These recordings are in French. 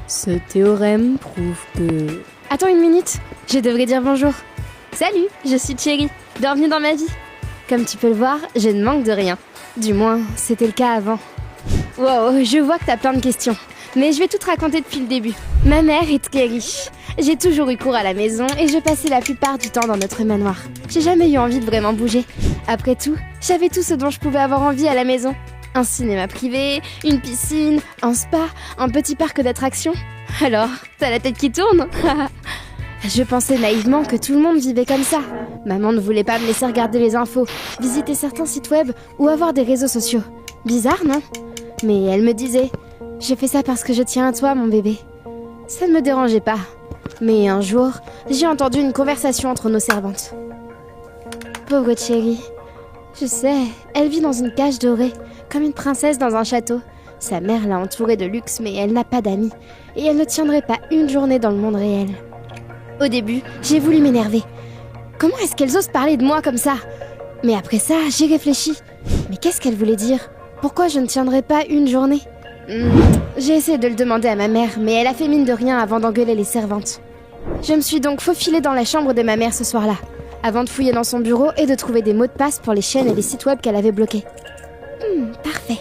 Ce théorème prouve que... Attends une minute, je devrais dire bonjour. Salut, je suis Thierry, bienvenue dans ma vie. Comme tu peux le voir, je ne manque de rien. Du moins, c'était le cas avant. Wow, je vois que t'as plein de questions. Mais je vais tout te raconter depuis le début. Ma mère est très riche. J'ai toujours eu cours à la maison et je passais la plupart du temps dans notre manoir. J'ai jamais eu envie de vraiment bouger. Après tout, j'avais tout ce dont je pouvais avoir envie à la maison. Un cinéma privé, une piscine, un spa, un petit parc d'attractions. Alors, t'as la tête qui tourne? Je pensais naïvement que tout le monde vivait comme ça. Maman ne voulait pas me laisser regarder les infos, visiter certains sites web ou avoir des réseaux sociaux. Bizarre, non? Mais elle me disait: je fais ça parce que je tiens à toi, mon bébé. Ça ne me dérangeait pas. Mais un jour, j'ai entendu une conversation entre nos servantes. Pauvre Chérie. Je sais, elle vit dans une cage dorée, comme une princesse dans un château. Sa mère l'a entourée de luxe, mais elle n'a pas d'amis. Et elle ne tiendrait pas une journée dans le monde réel. Au début, j'ai voulu m'énerver. Comment est-ce qu'elles osent parler de moi comme ça? Mais après ça, j'ai réfléchi. Mais qu'est-ce qu'elle voulait dire? Pourquoi je ne tiendrais pas une journée? J'ai essayé de le demander à ma mère, mais elle a fait mine de rien avant d'engueuler les servantes. Je me suis donc faufilée dans la chambre de ma mère ce soir-là, avant de fouiller dans son bureau et de trouver des mots de passe pour les chaînes et les sites web qu'elle avait bloqués. Parfait.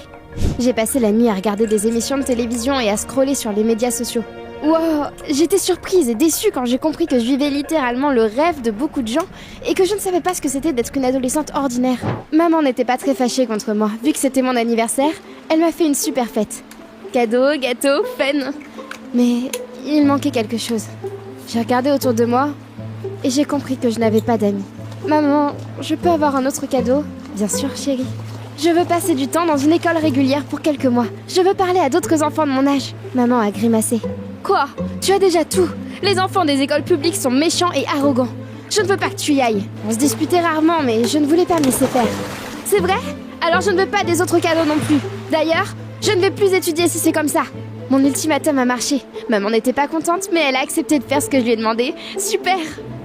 J'ai passé la nuit à regarder des émissions de télévision et à scroller sur les médias sociaux. Wow, j'étais surprise et déçue quand j'ai compris que je vivais littéralement le rêve de beaucoup de gens et que je ne savais pas ce que c'était d'être une adolescente ordinaire. Maman n'était pas très fâchée contre moi, vu que c'était mon anniversaire, elle m'a fait une super fête. Cadeaux, gâteaux, fun. Mais il manquait quelque chose. J'ai regardé autour de moi et j'ai compris que je n'avais pas d'amis. Maman, je peux avoir un autre cadeau? Bien sûr, chérie. Je veux passer du temps dans une école régulière pour quelques mois. Je veux parler à d'autres enfants de mon âge. Maman a grimacé. Quoi? Tu as déjà tout. Les enfants des écoles publiques sont méchants et arrogants. Je ne veux pas que tu y ailles. On se disputait rarement, mais je ne voulais pas me laisser faire. C'est vrai? Alors je ne veux pas des autres cadeaux non plus. D'ailleurs, je ne vais plus étudier si c'est comme ça. Mon ultimatum a marché. Maman n'était pas contente, mais elle a accepté de faire ce que je lui ai demandé. Super!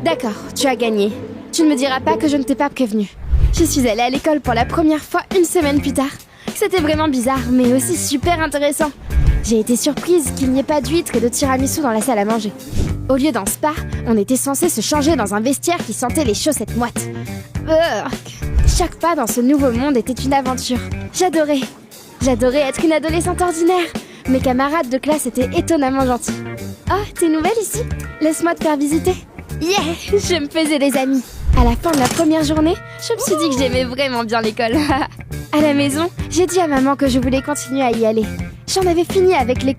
D'accord, tu as gagné. Tu ne me diras pas que je ne t'ai pas prévenu. Je suis allée à l'école pour la première fois une semaine plus tard. C'était vraiment bizarre, mais aussi super intéressant. J'ai été surprise qu'il n'y ait pas d'huîtres et de tiramisu dans la salle à manger. Au lieu d'un spa, on était censé se changer dans un vestiaire qui sentait les chaussettes moites. Chaque pas dans ce nouveau monde était une aventure. J'adorais être une adolescente ordinaire. Mes camarades de classe étaient étonnamment gentils. Oh, t'es nouvelle ici? Laisse-moi te faire visiter. Yeah, je me faisais des amis. À la fin de la première journée, je me suis dit que j'aimais vraiment bien l'école. À la maison, j'ai dit à maman que je voulais continuer à y aller. J'en avais fini avec l'école.